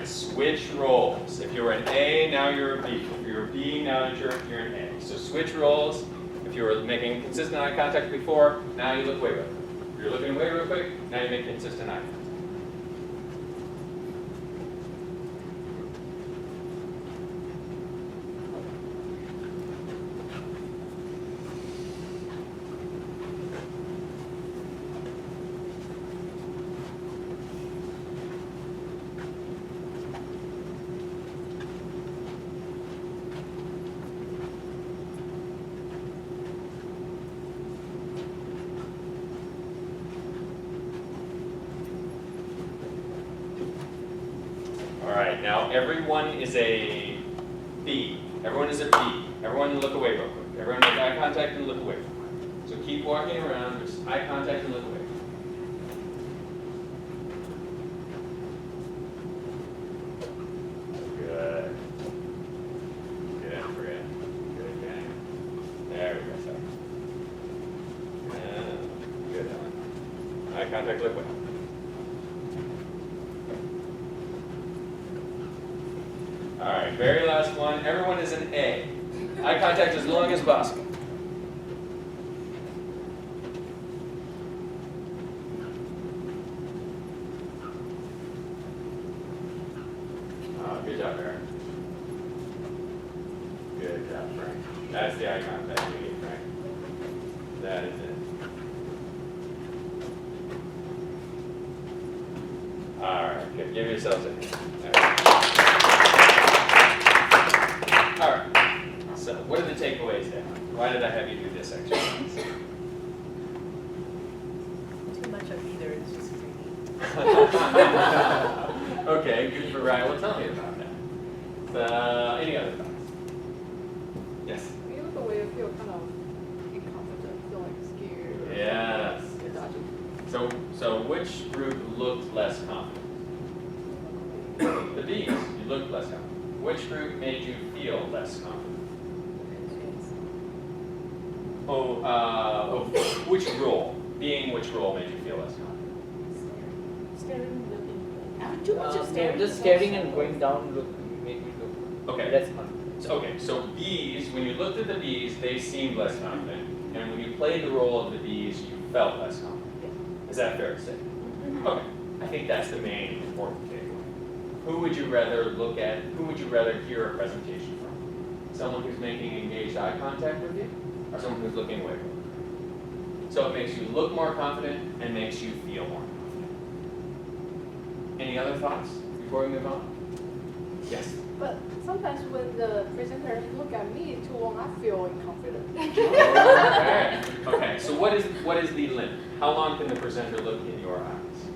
right, switch roles. If you were an A, now you're a B. If you're a B, now you're an A. So switch roles. If you were making consistent eye contact before, now you look away real quick. If you're looking away real quick, now you make consistent eye contact. All right, now everyone is a B. Everyone is a B. Everyone look away real quick. Everyone make eye contact and look away. So keep walking around, just eye contact and look away. Good. Good, Fred. Good, gang. There we go, sir. Yeah. Good, Ellen. Eye contact, look away. All right, very last one. Everyone is an A. Eye contact as long as possible. Good job, Aaron. Good job, Frank. That's the eye contact you need, Frank. That is it. All right, good. Give yourselves a hand. All right, so what are the takeaways there? Why did I have you do this exercise? Too much of either, it's just freaky. Okay, good for Ryan. Well, tell me about that. Any other thoughts? Yes? When you look away, you feel kind of incompetent, feel like scared. Or Yes. you're dodging. So which group looked less confident? The B's. You looked less confident. Which group made you feel less confident? Which role? Being which role made you feel less confident? Staring, looking. Too much of staring. Just staring and going down look made me look Okay. less confident. Okay, so B's, when you looked at the B's, they seemed less confident. And when you played the role of the B's, you felt less confident. Is that fair to say? Okay, I think that's the main important takeaway. Who would you rather look at? Who would you rather hear a presentation from? Someone who's making engaged eye contact with you, or someone who's looking away from you? So it makes you look more confident and makes you feel more confident. Any other thoughts before we move on? Yes. But sometimes when the presenter look at me too long, I feel incompetent. Okay. Okay. So what is the limit? How long can the presenter look in your eyes?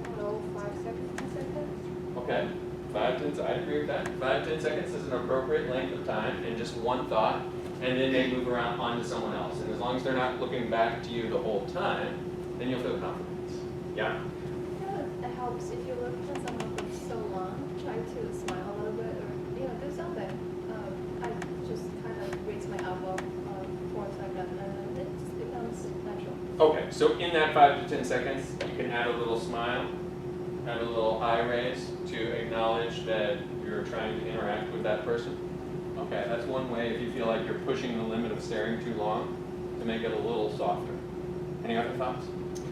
I don't know, 5 seconds, 10 seconds. Okay. 5, 10. I agree with that. 5, 10 seconds is an appropriate length of time, and just one thought, and then they move around onto someone else. And as long as they're not looking back to you the whole time, then you'll feel confidence. Yeah. It helps if you look at someone for so long, try to smile a little bit or do something. I just kind of raise my elbow 4 seconds and it just becomes natural. Okay, so in that 5 to 10 seconds, you can add a little smile, add a little eye raise to acknowledge that you're trying to interact with that person. Okay, that's one way if you feel like you're pushing the limit of staring too long to make it a little softer. Any other thoughts?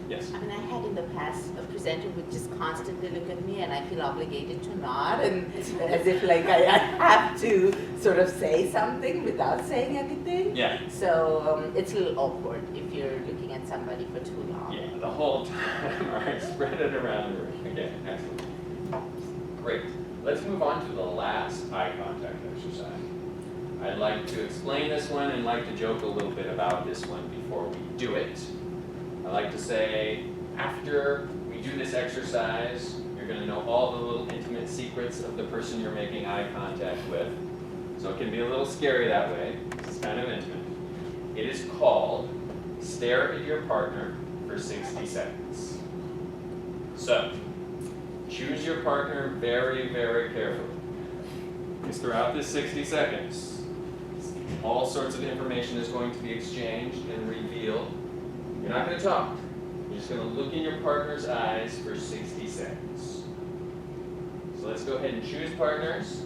Yes. I mean, I had in the past a presenter would just constantly look at me and I feel obligated to nod and as if like I have to sort of say something without saying anything. Yeah. So it's a little awkward if you're looking at somebody for too long. Yeah, the whole time. All right, spread it around the room. Okay, excellent. Great. Let's move on to the last eye contact exercise. I'd like to explain this one and like to joke a little bit about this one before we do it. I like to say, after we do this exercise, you're going to know all the little intimate secrets of the person you're making eye contact with. So it can be a little scary that way. It's kind of intimate. It is called stare at your partner for 60 seconds. So, choose your partner very, very carefully. Because throughout this 60 seconds, all sorts of information is going to be exchanged and revealed. You're not going to talk. You're just going to look in your partner's eyes for 60 seconds. So let's go ahead and choose partners,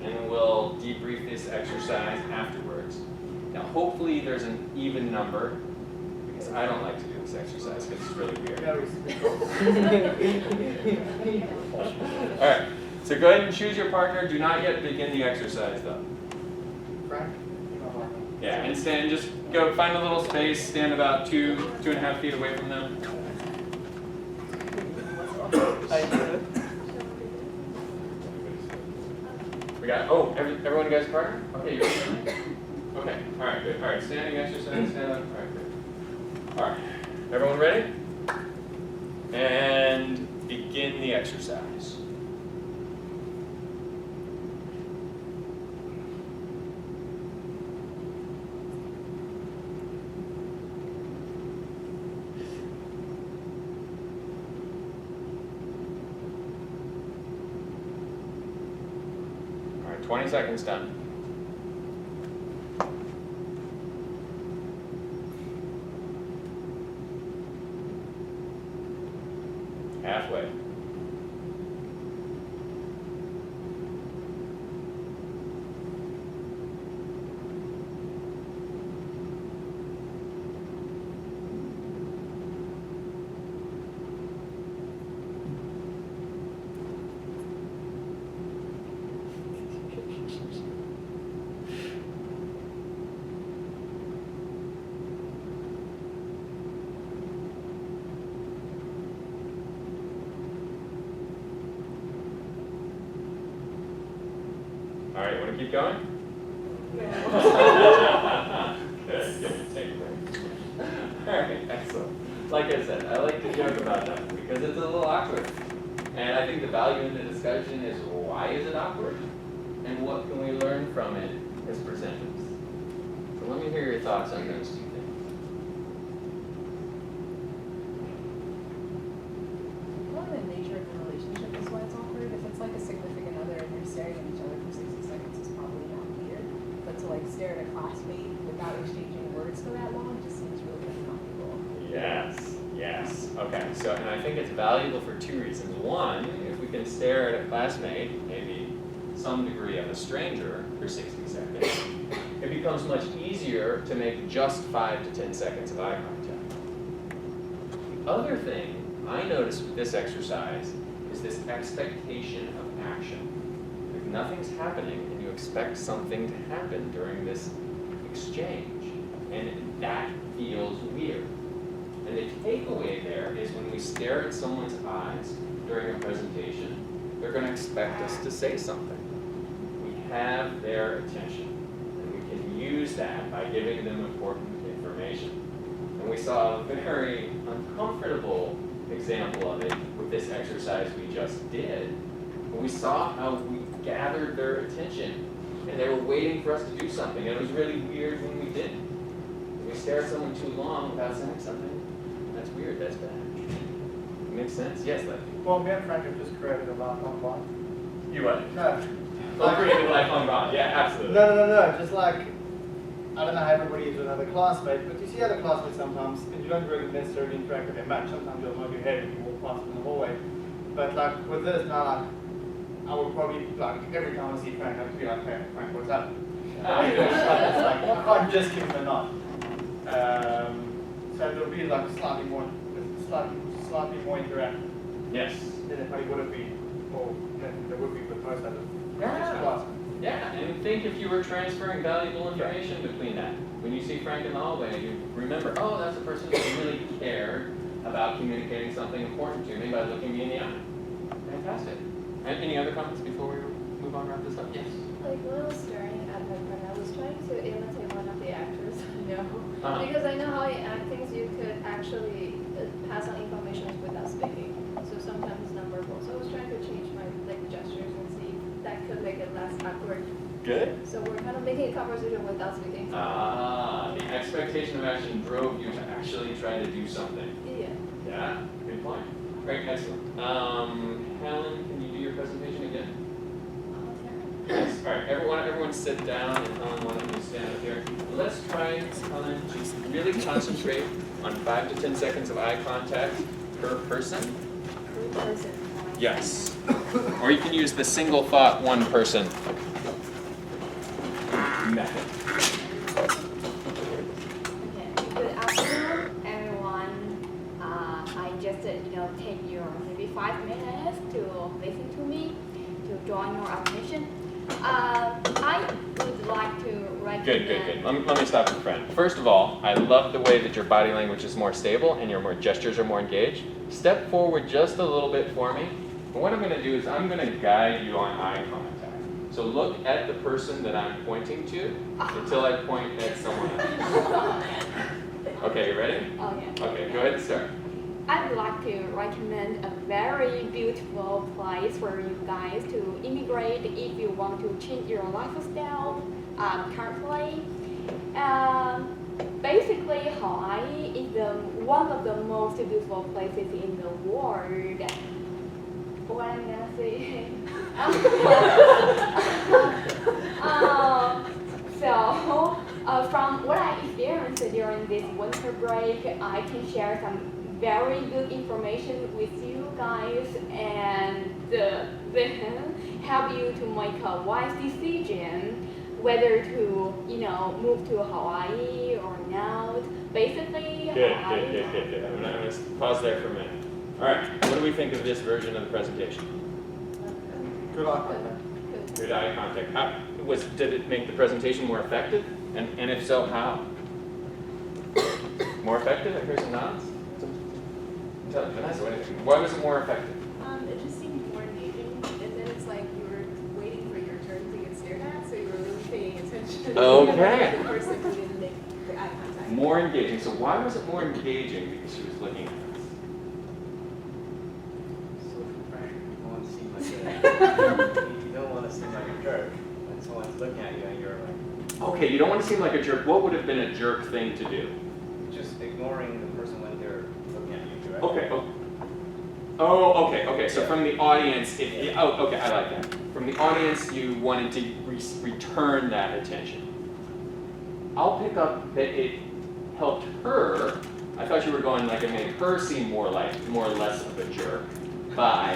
and we'll debrief this exercise afterwards. Now, hopefully there's an even number, because I don't like to do this exercise because it's really weird. All right, so go ahead and choose your partner. Do not yet begin the exercise, though. Frank? Yeah, and stand, just go find a little space, stand about 2.5 feet away from them. We got, oh, everyone got his partner? Okay, you're ready? Okay, all right, good. All right, standing exercise, stand up. All right, good. All right, everyone ready? And begin the exercise. All right, 20 seconds done. Halfway. All right, want to keep going? Good, take a break. All right, excellent. Like I said, I like to joke about that because it's a little awkward. And I think the value in the discussion is why is it awkward? And what can we learn from it as presenters? So let me hear your thoughts on those two things. Well, the nature of the relationship is why it's awkward. If it's like a significant other and you're staring at each other for 60 seconds, it's probably not weird. But to like stare at a classmate without exchanging words for that long just seems really uncomfortable. Yes, yes. Okay, so, and I think it's valuable for two reasons. One, if we can stare at a classmate, maybe some degree of a stranger, for 60 seconds, it becomes much easier to make just 5 to 10 seconds of eye contact. The other thing I noticed with this exercise is this expectation of action. If nothing's happening and you expect something to happen during this exchange, and that feels weird. And the takeaway there is when we stare at someone's eyes during a presentation, they're going to expect us to say something. We have their attention, and we can use that by giving them important information. And we saw a very uncomfortable example of it with this exercise we just did. But we saw how we gathered their attention, and they were waiting for us to do something, and it was really weird when we didn't. If we stare at someone too long without saying something, that's weird, that's bad. Makes sense? Yes, Lefty? Well, me and Frank have just created a lifelong bond. You what? No. Oh, creating a lifelong bond. Yeah, absolutely. No. Just like, I don't know how everybody is with another classmate, but you see other classmates sometimes, and you don't really necessarily interact with them much. Sometimes you'll nod your head when you walk past them in the hallway. But like with this, now like, I would probably, like, every time I see Frank, I have to be like, hey, Frank, what's up? It's like, I can't just give him a nod. So there'll be like slightly more interaction Yes. than it probably would have been, or than there would be with most others. Yeah. Yeah, and think if you were transferring valuable information between that. When you see Frank in the hallway, you remember, oh, that's a person who really cared about communicating something important to me by looking me in the eye. Fantastic. And any other comments before we move on, wrap this up? Yes. Like when I was staring at my friend, I was trying to imitate one of the actors I know. Uh-huh. Because I know how in acting you could actually pass on information without speaking. So sometimes it's nonverbal. So I was trying to change my like gestures and see if that could make it less awkward. Good. So we're kind of making a conversation without speaking. The expectation of action drove you to actually try to do something. Yeah. Yeah, good point. Great, excellent. Helen, can you do your presentation again? Yes. All right, everyone sit down, and Helen, why don't you stand up here? Let's try, Helen, to really concentrate on 5 to 10 seconds of eye contact per person. Per person. Yes. Or you can use the single thought, one person method. Okay, good afternoon, everyone. I just, take your maybe 5 minutes to listen to me, to draw your attention. I would like to recommend. Good. Let me stop you, friend. First of all, I love the way that your body language is more stable and your gestures are more engaged. Step forward just a little bit for me. And what I'm going to do is I'm going to guide you on eye contact. So look at the person that I'm pointing to until I point at someone else. Okay, you ready? Okay. Okay, go ahead and start. I would like to recommend a very beautiful place for you guys to immigrate if you want to change your lifestyle currently. Basically, Hawaii is one of the most beautiful places in the world. What I'm gonna say. From what I experienced during this winter break, I can share some very good information with you guys and then help you to make a wise decision whether to, move to Hawaii or not. Basically, Good. Hawaii. I'm going to pause there for a minute. All right, what do we think of this version of the presentation? Good eye contact. Good eye contact. Did it make the presentation more effective? And if so, how? More effective? I hear some nods. Vanessa, what do you think? Why was it more effective? It just seemed more engaging, and then it's like you were waiting for your turn to get stared at, so you were really paying attention. Okay. The person who didn't make the eye contact. More engaging. So why was it more engaging? Because she was looking at us. So frank, you don't want to seem like you don't want to seem like a jerk when someone's looking at you and you're like Okay, you don't want to seem like a jerk. What would have been a jerk thing to do? just ignoring the person when they're looking at you directly. Okay. Okay. So from the audience, okay, I like that. From the audience, you wanted to return that attention. I'll pick up that it helped her. I thought you were going like it made her seem more or less of a jerk by,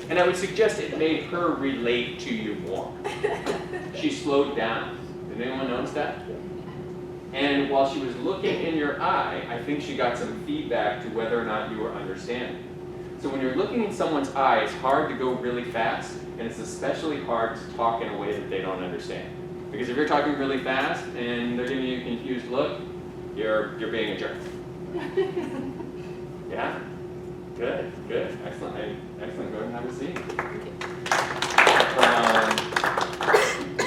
and I would suggest it made her relate to you more. She slowed down. Did anyone notice that? And while she was looking in your eye, I think she got some feedback to whether or not you were understanding. So when you're looking in someone's eye, it's hard to go really fast, and it's especially hard to talk in a way that they don't understand. Because if you're talking really fast and they're giving you a confused look, you're being a jerk. Yeah? Good. Excellent. Excellent. Go ahead and have a seat.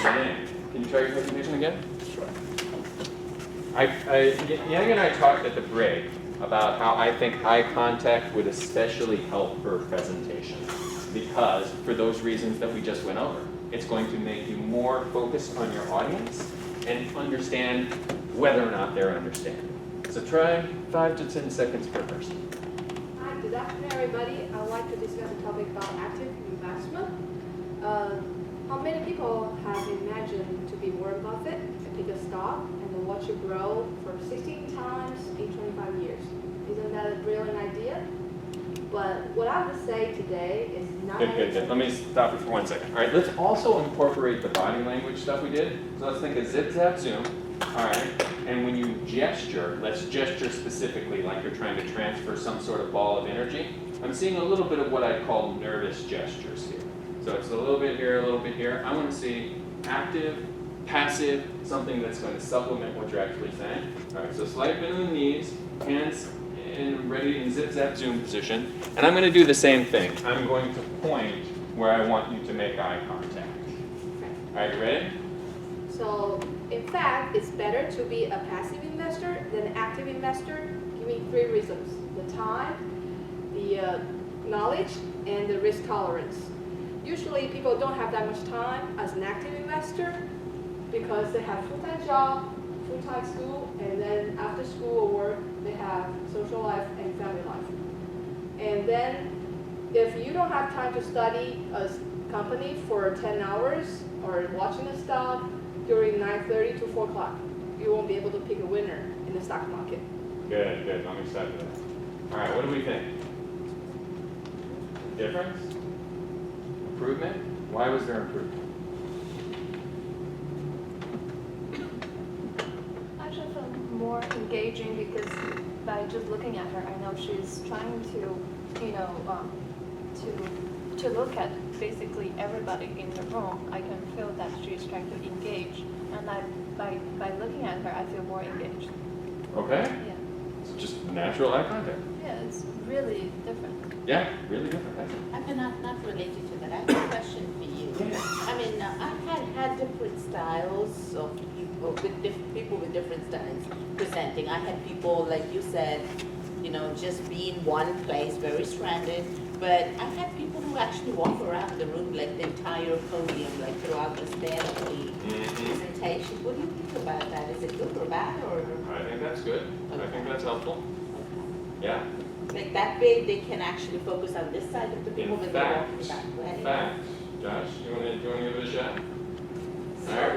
Yang, can you try your presentation again? Sure. Yang and I talked at the break about how I think eye contact would especially help her presentation. Because, for those reasons that we just went over, it's going to make you more focused on your audience and understand whether or not they're understanding. So try 5 to 10 seconds per person. Hi, good afternoon, everybody. I'd like to discuss a topic about active investment. How many people have imagined to be Warren Buffett and pick a stock and watch it grow for 16 times in 25 years? Isn't that a brilliant idea? But what I would say today is not. Good. Let me stop you for 1 second. All right, let's also incorporate the body language stuff we did. So let's think of zip, zap, zoom. All right, and when you gesture, let's gesture specifically like you're trying to transfer some sort of ball of energy. I'm seeing a little bit of what I call nervous gestures here. So it's a little bit here, a little bit here. I want to see active, passive, something that's going to supplement what you're actually saying. All right, so slight bend in the knees, hands in ready in zip, zap, zoom position. And I'm going to do the same thing. I'm going to point where I want you to make eye contact. All right, you ready? So, in fact, it's better to be a passive investor than an active investor. Give me 3 reasons: the time, the knowledge, and the risk tolerance. Usually, people don't have that much time as an active investor because they have full-time job, full-time school, and then after school or work, they have social life and family life. And then, if you don't have time to study a company for 10 hours or watching a stock during 9:30 to 4 o'clock, you won't be able to pick a winner in the stock market. Good. Let me start with that. All right, what do we think? Difference? Improvement? Why was there improvement? I actually found more engaging because by just looking at her, I know she's trying to, you know, to look at basically everybody in the room. I can feel that she's trying to engage, and by looking at her, I feel more engaged. Okay. Yeah. It's just natural eye contact. Yeah, it's really different. Yeah, really different. I think. I'm not related to that. I have a question for you. Yeah. I mean, I've had different styles of people with different styles presenting. I had people, like you said, you know, just be in one place, very stranded. But I had people who actually walk around the room, like the entire podium, like throughout the span of the presentation. What do you think about that? Is it good or bad, or? I think that's good. I think that's helpful. Yeah. Like that way, they can actually focus on this side of the people In when they're fact, walking back. Go ahead. fact, Josh, you want to give it a shot? All right,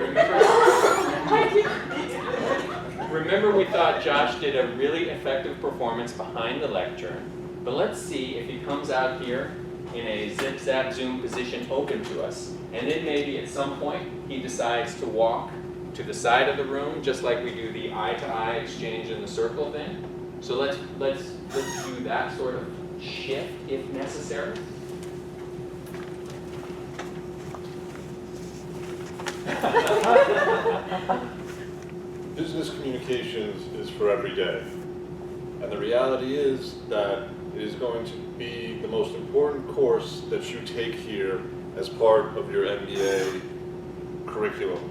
remember we thought Josh did a really effective performance behind the lectern, but let's see if he comes out here in a zip-zap zoom position open to us, and then maybe at some point he decides to walk to the side of the room, just like we do the eye-to-eye exchange in the circle thing. So let's do that sort of shift if necessary. Business communications is for every day. And the reality is that it is going to be the most important course that you take here as part of your MBA curriculum.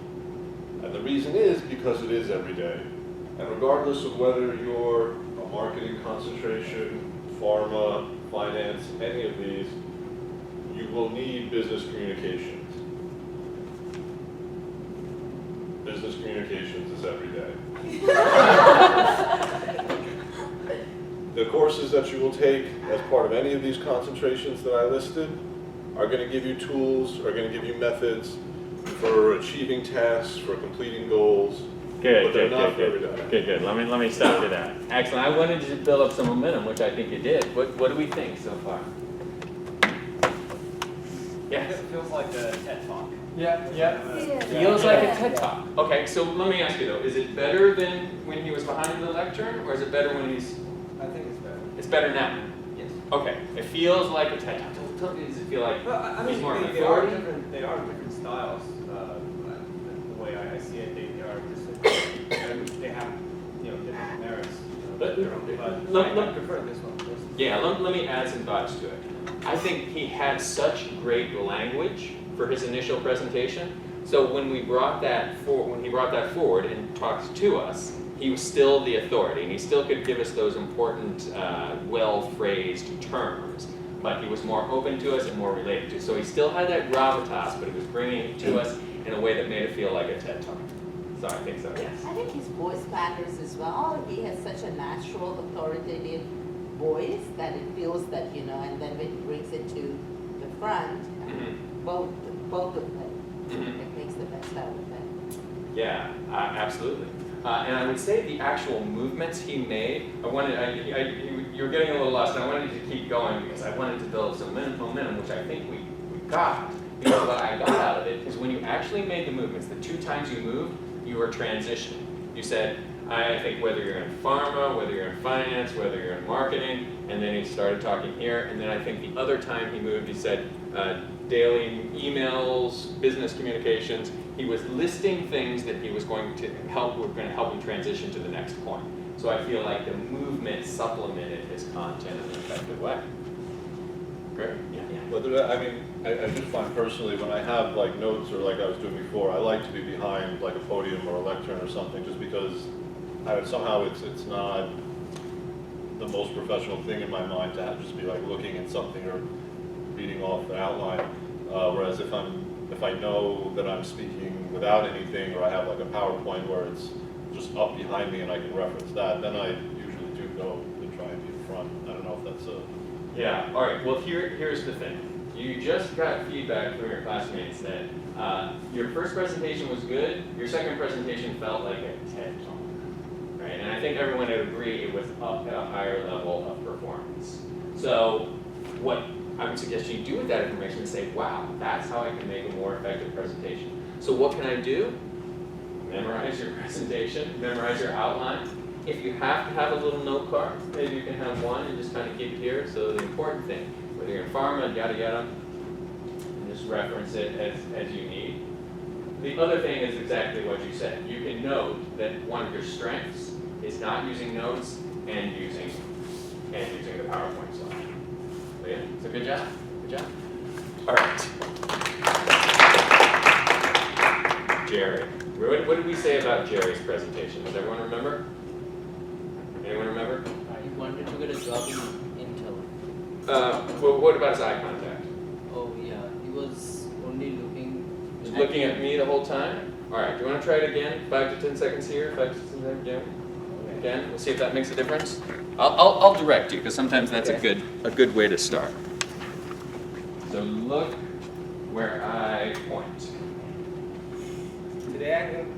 And the reason is because it is every day. And regardless of whether you're a marketing concentration, pharma, finance, any of these, you will need business communications. Business communications is every day. The courses that you will take as part of any of these concentrations that I listed are going to give you tools, are going to give you methods for achieving tasks, for completing goals. Good, but they're good, not good, for good. every day. Good. Let me stop you there. Excellent. I wanted to build up some momentum, which I think you did. What do we think so far? Yes. It feels like a TED Talk. Yeah. Feels like a TED Talk. Okay, so let me ask you though, is it better than when he was behind the lectern, or is it better when he's... I think it's better. It's better now? Yes. Okay, it feels like a TED Talk. Does it feel like Well, I he's mean, more of an they are authority? different. They are different styles. The way I see it, they are just they have different merits. But I prefer this one. Yeah, let me add some thoughts to it. I think he had such great language for his initial presentation. So when he brought that forward and talked to us, he was still the authority, and he still could give us those important, well-phrased terms. But he was more open to us and more related to. So he still had that gravitas, but he was bringing it to us in a way that made it feel like a TED Talk. So I think so, yes. I think his voice matters as well. He has such a natural, authoritative voice that it feels that, and then when he brings it to the front, both of them, it makes the best out of it. Yeah, absolutely. And I would say the actual movements he made, you were getting a little lost, and I wanted you to keep going because I wanted to build some momentum, which I think we got. Because what I got out of it is when you actually made the movements, the 2 times you moved, you were transitioning. You said, I think whether you're in pharma, whether you're in finance, whether you're in marketing, and then he started talking here, and then I think the other time he moved, he said daily emails, business communications. He was listing things that he was going to help him transition to the next point. So I feel like the movement supplemented his content in an effective way. Great. Yeah. Whether I just find personally when I have like notes or like I was doing before, I like to be behind like a podium or a lectern or something, just because somehow it's not the most professional thing in my mind to just be like looking at something or reading off an outline. Whereas if I know that I'm speaking without anything, or I have like a PowerPoint where it's just up behind me and I can reference that, then I usually do go and try and be in front. I don't know if that's a... Yeah, all right, well here's the thing. You just got feedback from your classmates that your first presentation was good, your second presentation felt like a TED Talk, right? And I think everyone would agree it was up at a higher level of performance. So what I would suggest you do with that information and say, wow, that's how I can make a more effective presentation. So what can I do? Memorize your presentation, memorize your outline. If you have to have a little note card, maybe you can have one and just kind of keep it here. So the important thing, whether you're in pharma, yada yada, and just reference it as you need. The other thing is exactly what you said. You can note that one of your strengths is not using notes and using the PowerPoint slide. So yeah, so good job. Good job. All right. Jerry. What did we say about Jerry's presentation? Does everyone remember? Anyone remember? He wanted to get a job in Intel. Well, what about his eye contact? Oh yeah, he was only looking. He was looking at me the whole time? All right, do you want to try it again? 5 to 10 seconds here, 5 to 10 seconds again. Again, we'll see if that makes a difference. I'll direct you, because sometimes that's a good way to start. So look where I point. Today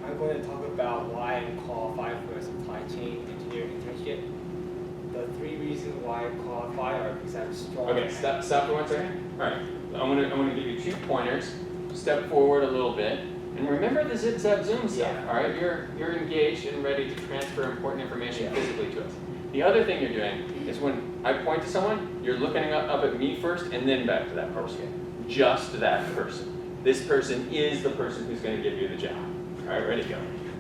I'm going to talk about why I'm qualified for a supply chain engineering internship. The 3 reasons why I qualify are because I'm strong. Okay, stop for 1 second. All right, I'm gonna give you 2 pointers. Step forward a little bit, and remember the zip zap zoom stuff. Yeah. All right, you're engaged and ready to transfer important information physically to us. The other thing you're doing is when I point to someone, you're looking up at me first and then back to that person. Just that person. This person is the person who's going to give you the job. All right, ready, go.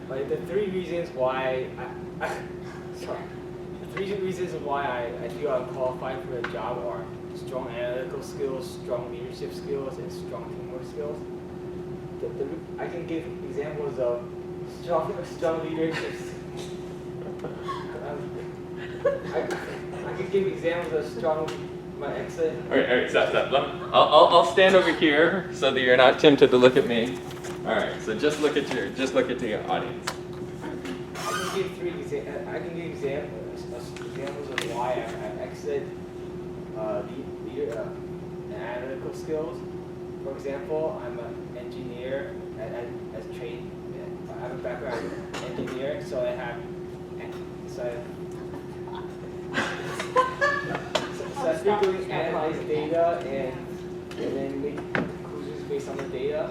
But the 3 reasons why the 3 reasons why I feel I'm qualified for the job are strong analytical skills, strong leadership skills, and strong teamwork skills. I can give examples of strong leadership. I can give examples of strong. My excellent. All right, stop. I'll stand over here so that you're not tempted to look at me. All right, so just look at your audience. I can give examples of why I'm excellent leader and analytical skills. For example, I'm an engineer as trained. I have a background in engineering, so I frequently analyze data and then make conclusions based on the data.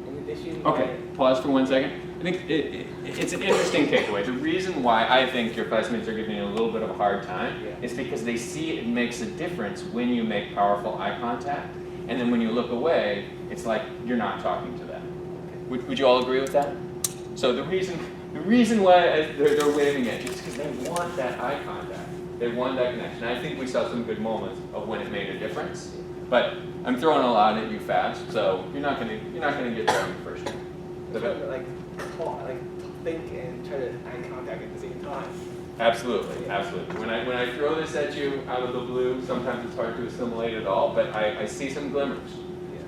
In addition, Okay, pause for 1 second. I think it's an interesting takeaway. The reason why I think your classmates are giving you a little bit of a hard time is because they see it makes a difference when you make powerful eye contact, and then when you look away, it's like you're not talking to them. Would you all agree with that? So the reason why they're waving at you is because they want that eye contact. They want that connection. I think we saw some good moments of when it made a difference, but I'm throwing a lot at you fast, so you're not gonna get there on the first one. like think and try to eye contact at the same time. Absolutely. When I throw this at you out of the blue, sometimes it's hard to assimilate it all, but I see some glimmers.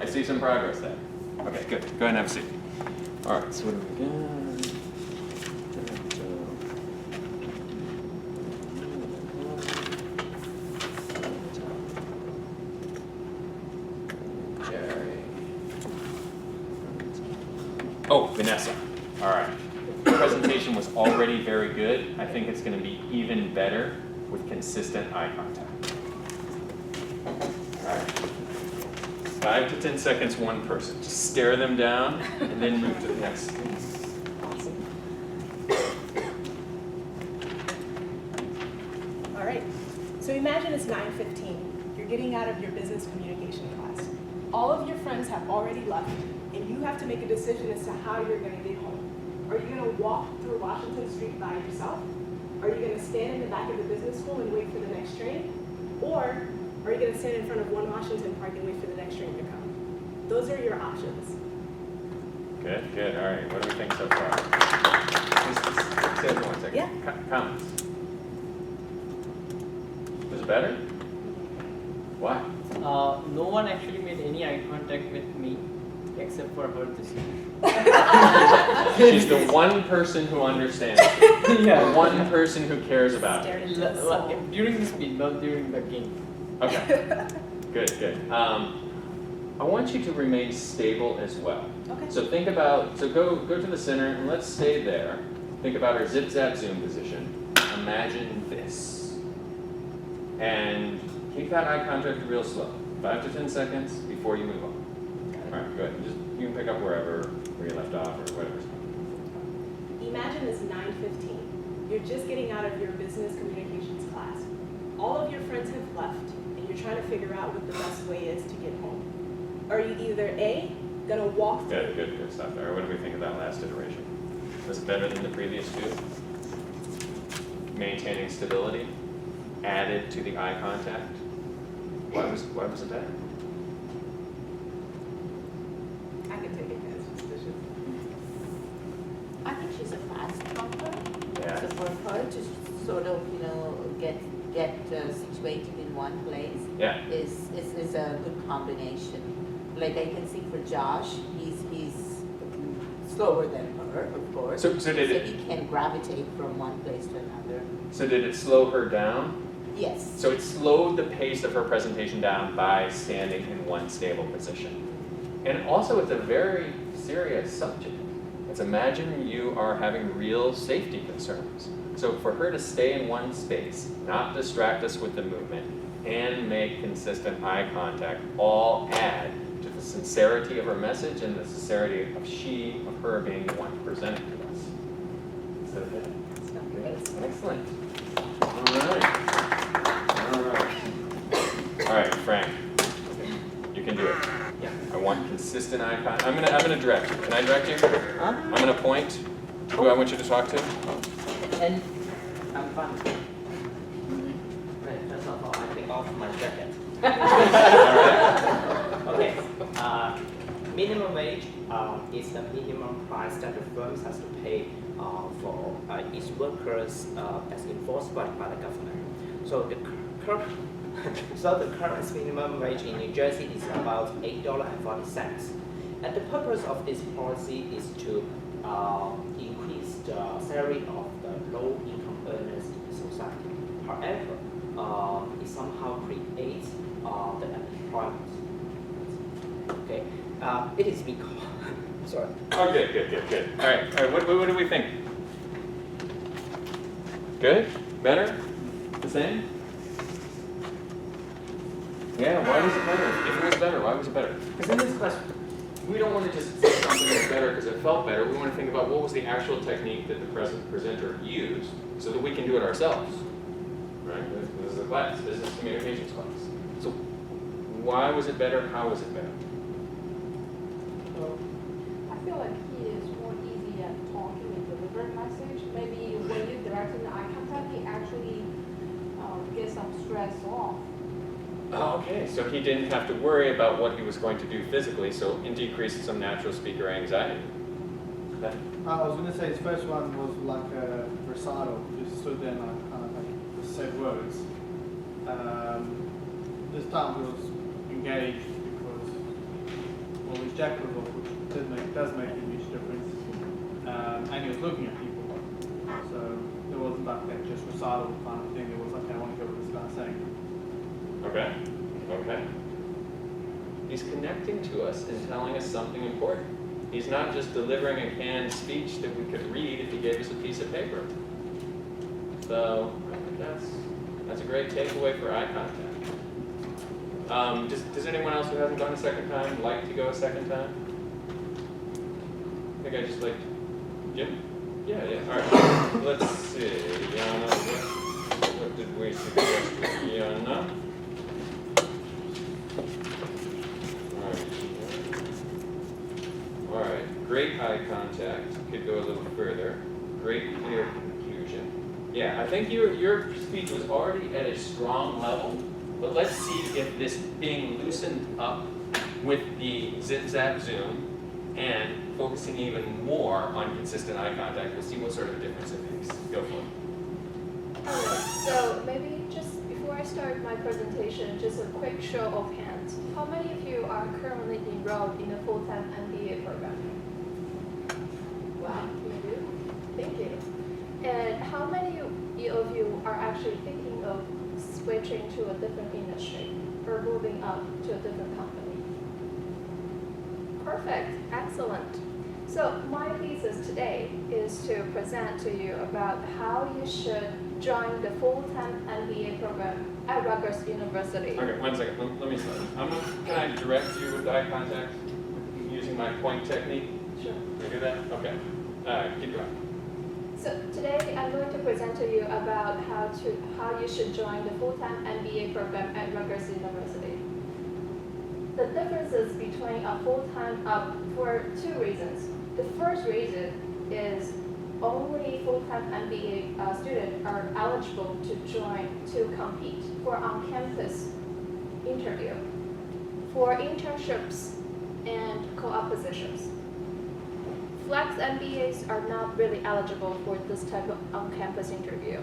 I see some progress there. Okay, good. Go ahead and have a seat. All right. So what do we got? Oh, Vanessa. All right. The presentation was already very good. I think it's going to be even better with consistent eye contact. All right. 5 to 10 seconds, one person. Just stare them down and then move to the next. Awesome. All right. So imagine it's 9:15. You're getting out of your business communication class. All of your friends have already left, and you have to make a decision as to how you're going to get home. Are you going to walk through Washington Street by yourself? Are you going to stand in the back of the business school and wait for the next train? Or are you going to stand in front of 1 Washington Park and wait for the next train to come? Those are your options. Good. All right. What do we think so far? Just stay for 1 second. Yeah. Comments? Was it better? Why? No one actually made any eye contact with me except for her this year. She's the one person who understands. Yeah. The one person who cares about Stare it. into the soul. During the speed, not during the game. Okay. Good. I want you to remain stable as well. Okay. So go to the center and let's stay there. Think about our zip zap zoom position. Imagine this. And keep that eye contact real slow. 5 to 10 seconds before you move on. All right, good. You can pick up where you left off or whatever's fine. Imagine it's 9:15. You're just getting out of your business communications class. All of your friends have left, and you're trying to figure out what the best way is to get home. Are you either A, gonna walk through? Good. Stop there. What do we think of that last iteration? Was it better than the previous two? Maintaining stability, added to the eye contact. Why was it better? I can take it as suspicious. I think she's a fast talker. Yeah. So for her to sort of, get situated in one place Yeah. is a good combination. Like I can see for Josh, he's slower than her, of course. So did it- he can gravitate from one place to another. So did it slow her down? Yes. So it slowed the pace of her presentation down by standing in one stable position. And also it's a very serious subject. Let's imagine you are having real safety concerns. So for her to stay in one space, not distract us with the movement, and make consistent eye contact all add to the sincerity of her message and the sincerity of her being the one presenting to us. So good. Excellent. All right, Frank. You can do it. Yeah. I want consistent eye contact. I'm gonna direct you. Can I direct you? Huh? I'm gonna point to who I want you to talk to. And I'm fine. Right, first of all, I take off my jacket. Okay. Minimum wage is the minimum price that the firms has to pay for each workers as enforced by the government. So the current minimum wage in New Jersey is about $8.40. And the purpose of this policy is to increase the salary of the low-income earners in the society. However, it somehow creates the unemployment. Okay, it is because. Sorry. Oh, good. All right. What do we think? Good? Better? The same? Yeah, why was it better? If it was better, why was it better? Because in this class, we don't want to just say something that's better because it felt better. We want to think about what was the actual technique that the presenter used so that we can do it ourselves. Right? This is a class, business communications class. So why was it better? How was it better? I feel like he is more easy at talking and delivering message. Maybe when you direct him the eye contact, he actually gets some stress off. Oh, okay, so he didn't have to worry about what he was going to do physically, so it decreased some natural speaker anxiety. Okay. I was going to say his first one was like a recital, just stood there and kind of like just said words. This time he was engaged because, well, his jacket was off, which does make a huge difference. And he was looking at people. So there wasn't like that just recital kind of thing. It was like, I want to hear what this guy's saying. Okay. He's connecting to us and telling us something important. He's not just delivering a canned speech that we could read if he gave us a piece of paper. So I think that's a great takeaway for eye contact. Does anyone else who hasn't gone a second time like to go a second time? I think I just like Jim? Yeah. All right. Let's see. Yana, what did we suggest with Yana? All right. Great eye contact. Could go a little further. Great clear conclusion. Yeah, I think your speech was already at a strong level, but let's see if this being loosened up with the zip zap zoom and focusing even more on consistent eye contact, we'll see what sort of a difference it makes. Go for it. Alright, so maybe just before I start my presentation, just a quick show of hands. How many of you are currently enrolled in a full-time MBA program? Wow, you do? Thank you. And how many of you are actually thinking of switching to a different industry or moving up to a different company? Perfect, excellent. So my thesis today is to present to you about how you should join the full-time MBA program at Rutgers University. Okay, one second, let me start. Can I direct you with eye contact using my point technique? Sure. Can I do that? Okay. Keep going. So today I'm going to present to you about how you should join the full-time MBA program at Rutgers University. The differences between a full-time for two reasons. The first reason is only full-time MBA students are eligible to compete for on-campus interview, for internships and co-op positions. Flex MBAs are not really eligible for this type of on-campus interview.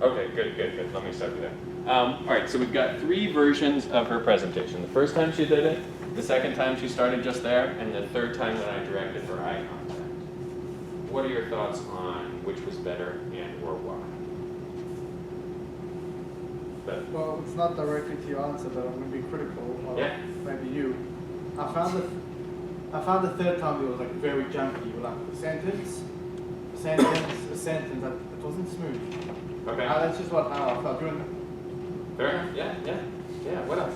Okay, good. Let me start with that. All right, so we've got 3 versions of her presentation. The first time she did it, the second time she started just there, and the third time that I directed her eye contact. What are your thoughts on which was better and or why? Well, it's not directly to your answer, but I'm going to be critical of maybe you. I found the third time it was like very junky. You were like a sentence, that it wasn't smooth. Okay. That's just how I felt during it. Fair enough. Yeah. What else?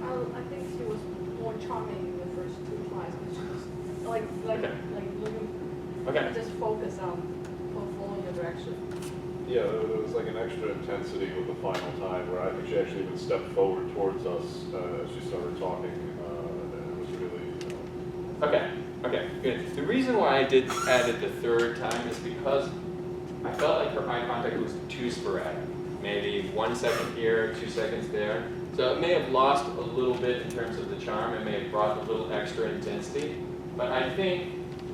I think she was more charming in the first 2 tries, but she was like looking, Okay. just focus on following your direction. Yeah, there was like an extra intensity with the final time where I think she actually even stepped forward towards us as she started talking, and it was really, Okay, good. The reason why I did add it the third time is because I felt like her eye contact was too sporadic. Maybe 1 second here, 2 seconds there. So it may have lost a little bit in terms of the charm. It may have brought a little extra intensity. But I think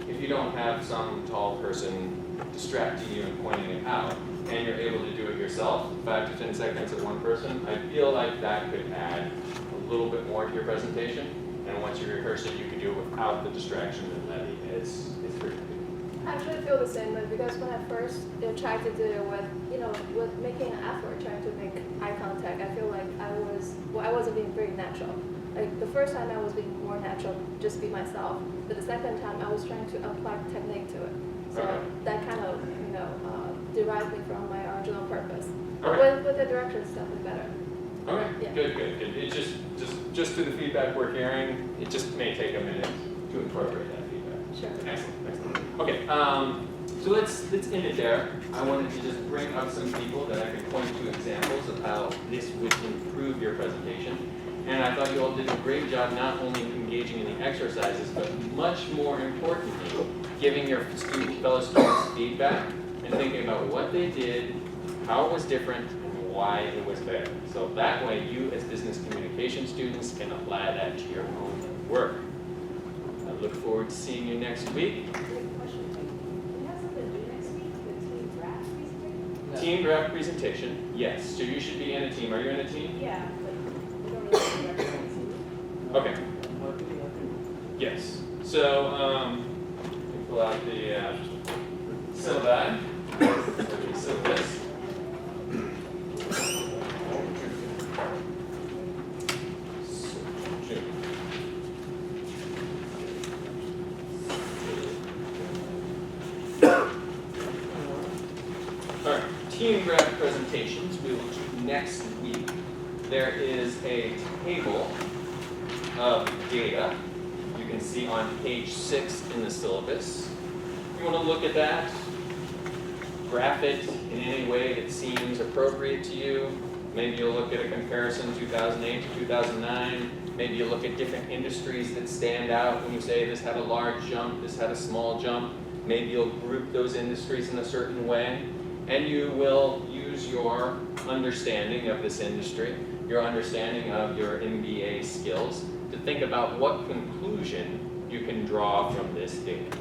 if you don't have some tall person distracting you and pointing it out, and you're able to do it yourself, 5 to 10 seconds at one person, I feel like that could add a little bit more to your presentation. And once you rehearse it, you can do it without the distraction and levy. It's pretty good. I actually feel the same way because when I first tried to do it with making an effort, trying to make eye contact, I feel like I wasn't being very natural. Like the first time I was being more natural, just be myself. But the second time I was trying to apply technique to it. So that kind of, derived me from my original purpose. But with the direction, it's definitely better. Okay, Yeah. good. It just through the feedback we're hearing, it just may take a minute to incorporate that feedback. Sure. Excellent. Okay, so let's end it there. I wanted to just bring up some people that I could point to examples of how this would improve your presentation. And I thought you all did a great job not only engaging in the exercises, but much more importantly, giving your fellow students feedback and thinking about what they did, how it was different, and why it was better. So that way you as business communication students can apply that to your own work. I look forward to seeing you next week. Question, do you have something to do next week, the team draft presentation? Team draft presentation, yes. So you should be in a team. Are you in a team? Yeah, but we don't really have to Okay. Yes. So, pull out the syllabi. Syllabus. All right. Team draft presentations we will do next week. There is a table of data you can see on page 6 in the syllabus. You want to look at that, graph it in any way that seems appropriate to you. Maybe you'll look at a comparison 2008 to 2009. Maybe you look at different industries that stand out when you say this had a large jump, this had a small jump. Maybe you'll group those industries in a certain way. And you will use your understanding of this industry, your understanding of your MBA skills, to think about what conclusion you can draw from this data.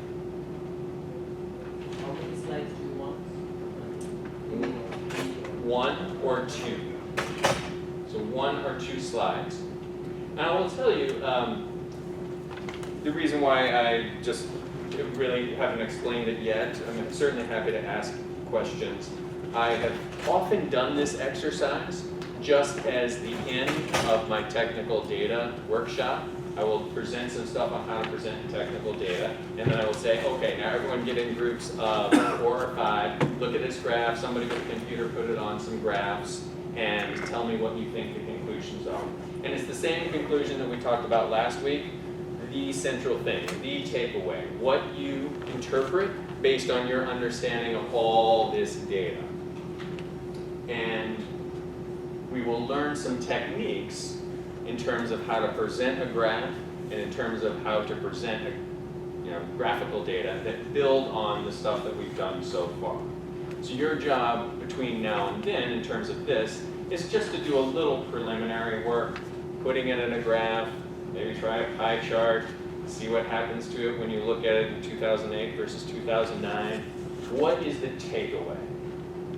How many slides do you want? 1 or 2. So 1 or 2 slides. And I will tell you, the reason why I just really haven't explained it yet, I'm certainly happy to ask questions. I have often done this exercise just as the end of my technical data workshop, I will present some stuff on how to present technical data, and then I will say, okay, now everyone get in groups of 4 or 5, look at this graph, somebody with a computer put it on some graphs, and tell me what you think the conclusions are. And it's the same conclusion that we talked about last week, the central thing, the takeaway, what you interpret based on your understanding of all this data. And we will learn some techniques in terms of how to present a graph and in terms of how to present graphical data that build on the stuff that we've done so far. So your job between now and then in terms of this is just to do a little preliminary work, putting it in a graph, maybe try a pie chart, see what happens to it when you look at it in 2008 versus 2009. What is the takeaway?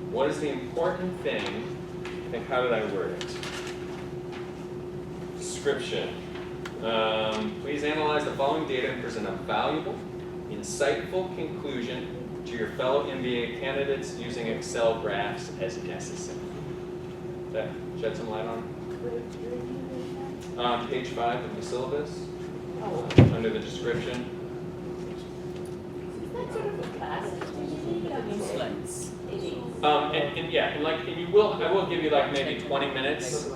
What is the important thing? And how did I word it? Description. Please analyze the following data and present a valuable, insightful conclusion to your fellow MBA candidates using Excel graphs as necessary. Does that shed some light on it? Page 5 of the syllabus, under the description. Is that sort of a class influence? I will give you like maybe 20 minutes,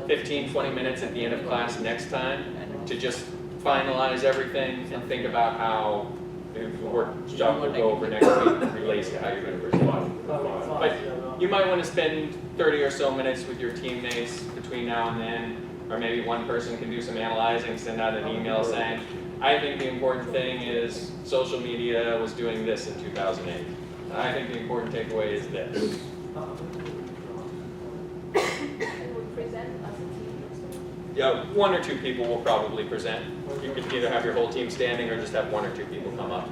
15, 20 minutes at the end of class next time to just finalize everything and think about how the work job will go over next week relates to how you're going to respond. But you might want to spend 30 or so minutes with your teammates between now and then, or maybe one person can do some analyzing, send out an email saying, I think the important thing is social media was doing this in 2008. I think the important takeaway is this. And we present as a team. Yeah, 1 or 2 people will probably present. You could either have your whole team standing or just have 1 or 2 people come up.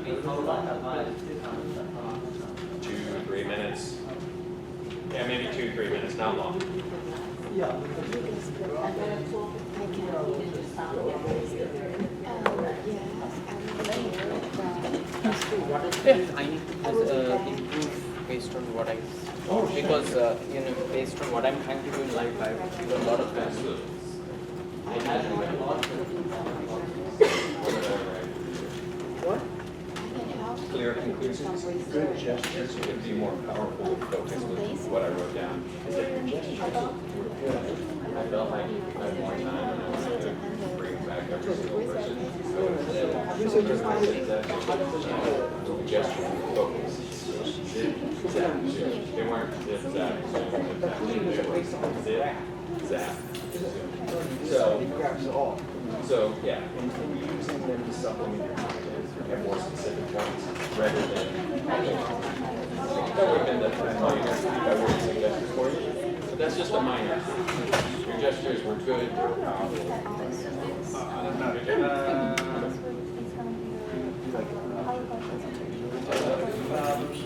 2 or 3 minutes. Yeah, maybe 2 or 3 minutes, not long. I need to improve based on what I, because based on what I'm trying to do in life, I've given a lot of value. What? Clear conclusions, good gestures could be more powerful with focus with what I wrote down. I felt like I had more time and I wanted to bring back every single person. Gesture with focus. Zip, zap, they weren't zip, zap, zip, zap. So yeah, and using them to supplement your content at more specific points rather than that would have been the minor suggestion for you. But that's just a minor. Your gestures were good, they were powerful.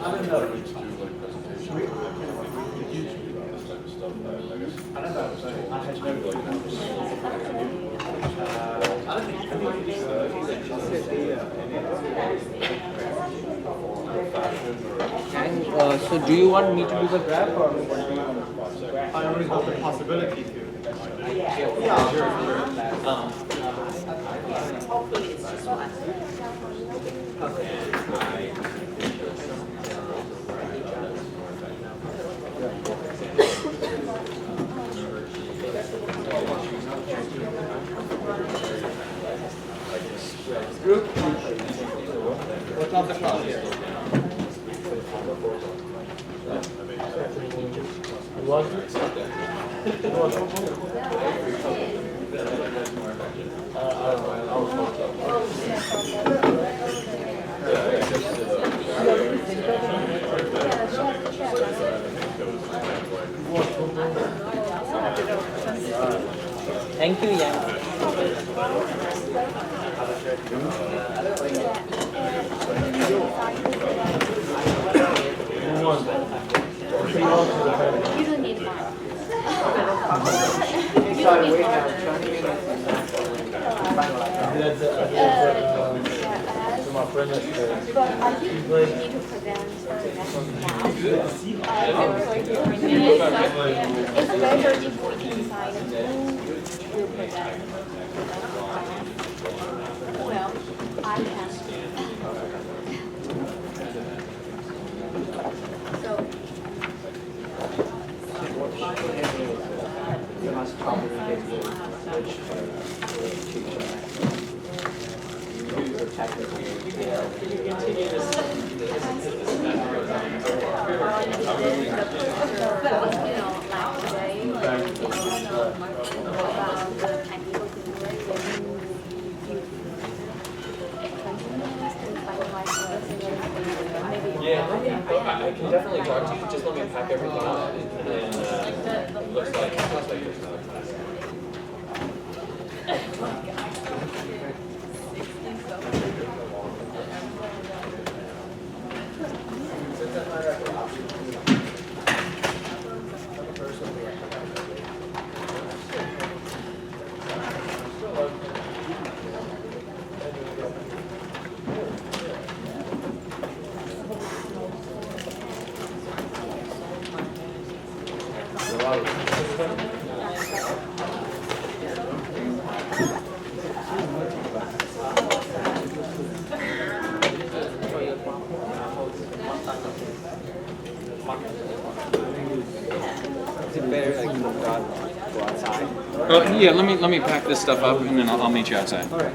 I don't know. To do like presentation. This type of stuff. I guess. I don't know. I had no I don't think And so do you want me to do the graph or what do you want? I always have the possibility to. Hopefully it's just one. Group. What's on the class here? Thank you, Yang. You don't need mine. But I think we need to present the next class. It's better if we decide who will present Well, I have. So. You must communicate with use the technical detail. Can you continue this method goes on? You know, like today, about the technical things, Yeah, I can definitely talk to you, just let me pack everything up, and then, it looks like there's another class. Is it better like go outside? Yeah, let me pack this stuff up and then I'll meet you outside. All right.